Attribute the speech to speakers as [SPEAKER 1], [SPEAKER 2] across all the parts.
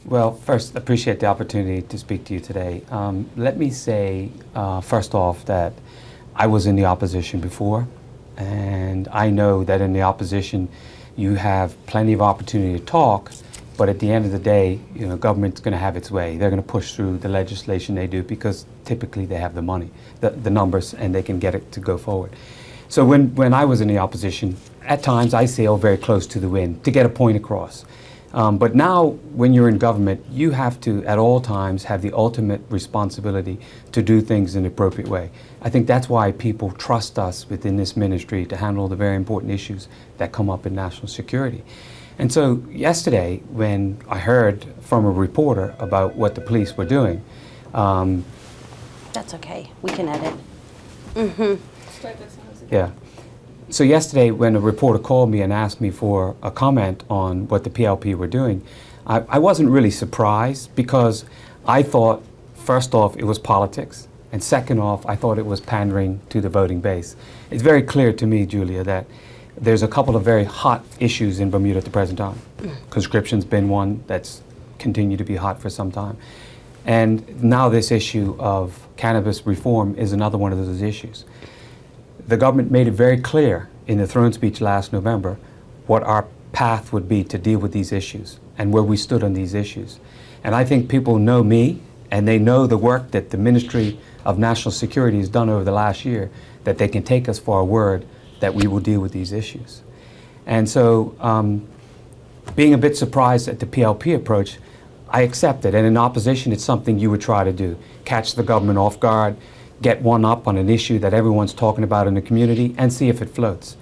[SPEAKER 1] Well, first, appreciate the opportunity to speak to you today. Let me say, first off, that I was in the opposition before, and I know that in the opposition, you have plenty of opportunity to talk, but at the end of the day, government's going to have its way. They're going to push through the legislation they do because typically they have the money, the numbers, and they can get it to go forward. So when I was in the opposition, at times I sailed very close to the wind to get a point across. But now, when you're in government, you have to, at all times, have the ultimate responsibility to do things in the appropriate way. I think that's why people trust us within this ministry to handle the very important issues that come up in national security. And so yesterday, when I heard from a reporter about what the police were doing,
[SPEAKER 2] that's okay. We can edit. Mm-hmm.
[SPEAKER 1] Yeah. So yesterday, when a reporter called me and asked me for a comment on what the PLP were doing, I wasn't really surprised, because I thought, first off, it was politics, and second off, I thought it was pandering to the voting base. It's very clear to me, Julia, that there's a couple of very hot issues in Bermuda at the present time. Conscription's been one that's continued to be hot for some time. And now this issue of cannabis reform is another one of those issues. The government made it very clear in the throne speech last November what our path would be to deal with these issues and where we stood on these issues. And I think people know me, and they know the work that the Ministry of National Security has done over the last year, that they can take us for our word that we will deal with these issues. And so, being a bit surprised at the PLP approach, I accept it. And in opposition, it's something you would try to do. Catch the government off guard, get one up on an issue that everyone's talking about in the community, and see if it floats.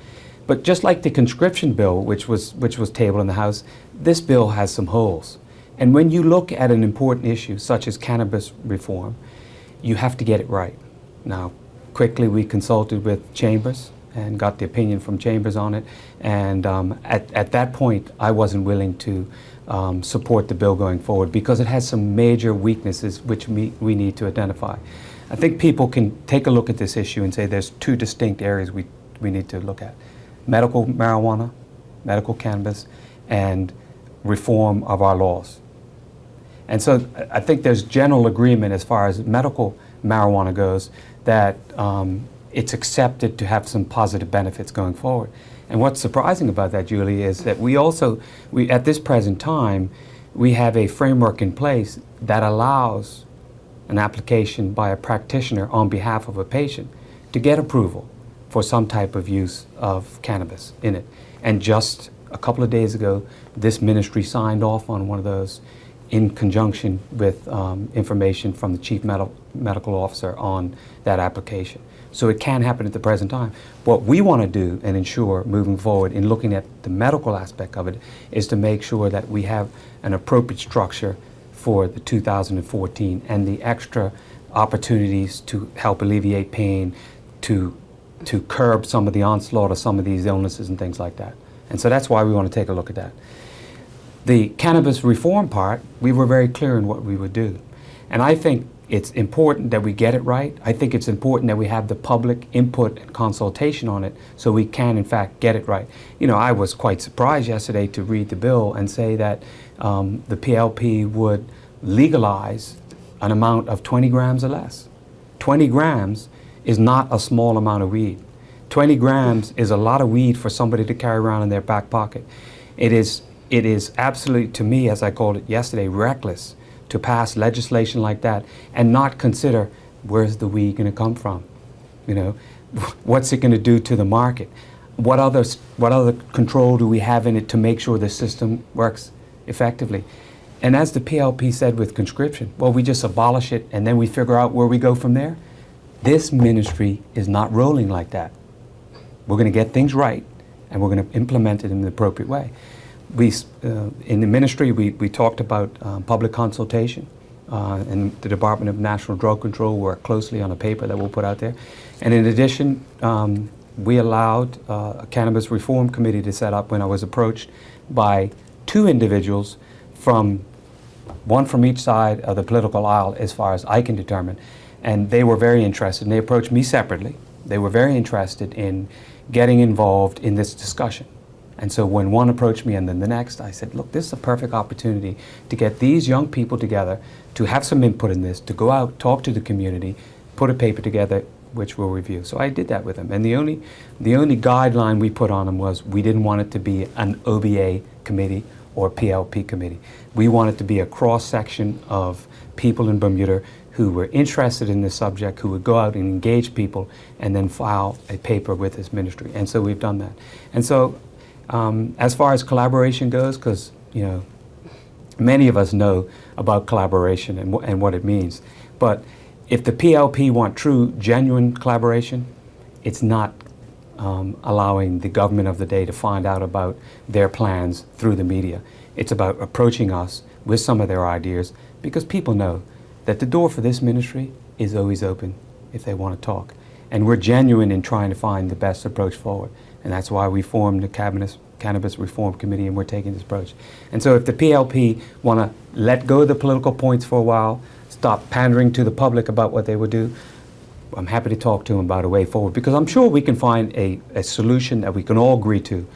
[SPEAKER 1] But just like the conscription bill, which was tabled in the House, this bill has some holes. And when you look at an important issue such as cannabis reform, you have to get it right. Now, quickly we consulted with Chambers and got the opinion from Chambers on it. And at that point, I wasn't willing to support the bill going forward, because it has some major weaknesses which we need to identify. I think people can take a look at this issue and say there's two distinct areas we need to look at: medical marijuana, medical cannabis, and reform of our laws. And so I think there's general agreement as far as medical marijuana goes that it's accepted to have some positive benefits going forward. And what's surprising about that, Julie, is that we at this present time, we have a framework in place that allows an application by a practitioner on behalf of a patient to get approval for some type of use of cannabis in it. And just a couple of days ago, this ministry signed off on one of those in conjunction with information from the chief medical officer on that application. So it can happen at the present time. What we want to do and ensure moving forward in looking at the medical aspect of it is to make sure that we have an appropriate structure for the 2014 and the extra opportunities to help alleviate pain, to curb some of the onslaught of some of these illnesses and things like that. And so that's why we want to take a look at that. The cannabis reform part, we were very clear in what we would do. And I think it's important that we get it right. I think it's important that we have the public input and consultation on it so we can, in fact, get it right. I was quite surprised yesterday to read the bill and say that the PLP would legalize an amount of 20 grams or less. 20 grams is not a small amount of weed. 20 grams is a lot of weed for somebody to carry around in their back pocket. It is absolutely, to me, as I called it yesterday, reckless to pass legislation like that and not consider where's the weed going to come from. What's it going to do to the market? What other control do we have in it to make sure the system works effectively? And as the PLP said with conscription, well, we just abolish it and then we figure out where we go from there. This ministry is not rolling like that. We're going to get things right and we're going to implement it in the appropriate way. In the ministry, we talked about public consultation, and the Department of National Drug Control worked closely on a paper that we'll put out there. And in addition, we allowed a Cannabis Reform Committee to set up when I was approached by two individuals one from each side of the political aisle as far as I can determine. And they were very interested, and they approached me separately. They were very interested in getting involved in this discussion. And so when one approached me and then the next, I said, look, this is a perfect opportunity to get these young people together, to have some input in this, to go out, talk to the community, put a paper together, which we'll review. So I did that with them. And the only guideline we put on them was we didn't want it to be an OBA committee or PLP committee. We wanted to be a cross-section of people in Bermuda who were interested in this subject, who would go out and engage people and then file a paper with this ministry. And so we've done that. And so as far as collaboration goes, because many of us know about collaboration and what it means, but if the PLP want true, genuine collaboration, it's not allowing the government of the day to find out about their plans through the media. It's about approaching us with some of their ideas, because people know that the door for this ministry is always open if they want to talk. And we're genuine in trying to find the best approach forward. And that's why we formed the Cannabis Reform Committee, and we're taking this approach. And so if the PLP want to let go of the political points for a while, stop pandering to the public about what they would do, I'm happy to talk to them about a way forward, because I'm sure we can find a solution that we can all agree to,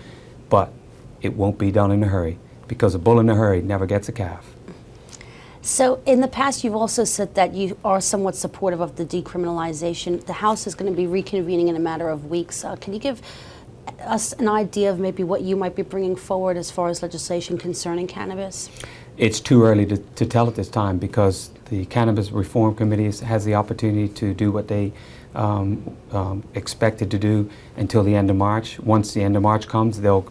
[SPEAKER 1] but it won't be done in a hurry, because a bull in a hurry never gets a calf.
[SPEAKER 2] So in the past, you've also said that you are somewhat supportive of the decriminalization. The House is going to be reconvening in a matter of weeks. Can you give us an idea of maybe what you might be bringing forward as far as legislation concerning cannabis?
[SPEAKER 1] It's too early to tell at this time, because the Cannabis Reform Committee has the opportunity to do what they expected to do until the end of March. Once the end of March comes, they'll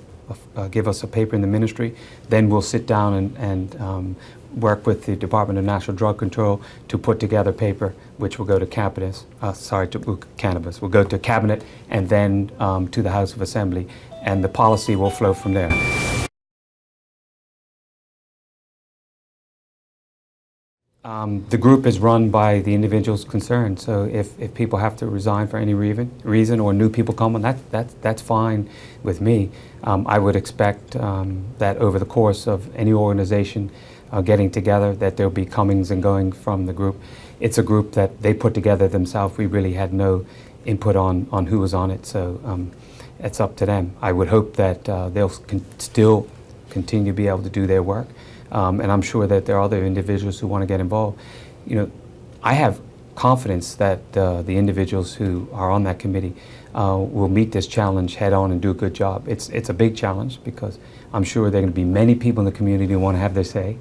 [SPEAKER 1] give us a paper in the ministry. Then we'll sit down and work with the Department of National Drug Control to put together a paper which will go to cannabis. We'll go to cabinet and then to the House of Assembly, and the policy will flow from there. The group is run by the individuals concerned, so if people have to resign for any reason or new people come on, that's fine with me. I would expect that over the course of any organization getting together, that there'll be comings and going from the group. It's a group that they put together themselves. We really had no input on who was on it, so it's up to them. I would hope that they'll still continue to be able to do their work. And I'm sure that there are other individuals who want to get involved. I have confidence that the individuals who are on that committee will meet this challenge head on and do a good job. It's a big challenge, because I'm sure there are going to be many people in the community who want to have their say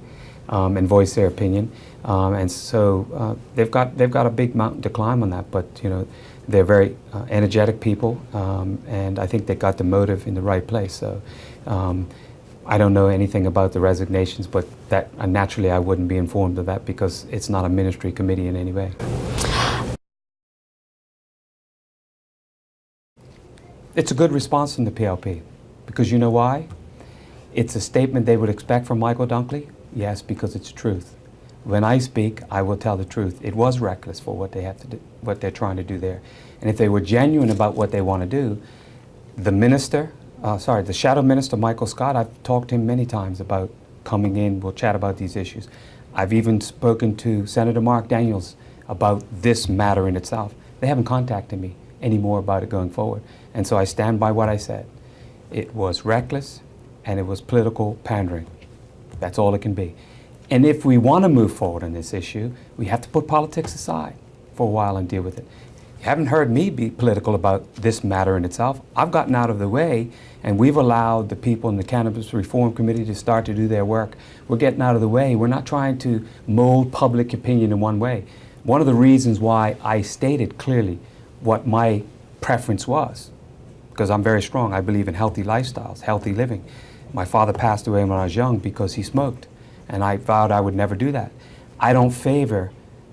[SPEAKER 1] and voice their opinion. And so they've got a big mountain to climb on that, but they're very energetic people, and I think they got the motive in the right place. So. I don't know anything about the resignations, but that naturally I wouldn't be informed of that, because it's not a ministry committee in any way. It's a good response from the PLP, because you know why? It's a statement they would expect from Michael Dunkley. Yes, because it's truth. When I speak, I will tell the truth. It was reckless for what they have to do, what they're trying to do there. And if they were genuine about what they want to do, the Shadow Minister, Michael Scott, I've talked to him many times about coming in. We'll chat about these issues. I've even spoken to Senator Mark Daniels about this matter in itself. They haven't contacted me anymore about it going forward. And so I stand by what I said. It was reckless, and it was political pandering. That's all it can be. And if we want to move forward on this issue, we have to put politics aside for a while and deal with it. You haven't heard me be political about this matter in itself. I've gotten out of the way, and we've allowed the people in the Cannabis Reform Committee to start to do their work. We're getting out of the way. We're not trying to mold public opinion in one way. One of the reasons why I stated clearly what my preference was, because I'm very strong. I believe in healthy lifestyles, healthy living. My father passed away when I was young because he smoked, and I vowed I would never do that. I don't favor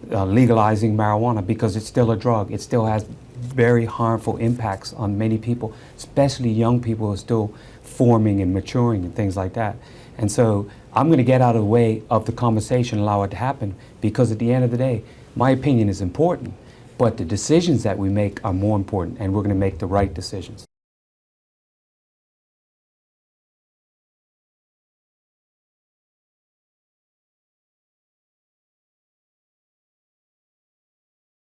[SPEAKER 1] legalizing marijuana, because it's still a drug. It still has very harmful impacts on many people, especially young people who are still forming and maturing and things like that. And so I'm going to get out of the way of the conversation, allow it to happen, because at the end of the day, my opinion is important, but the decisions that we make are more important, and we're going to make the right decisions.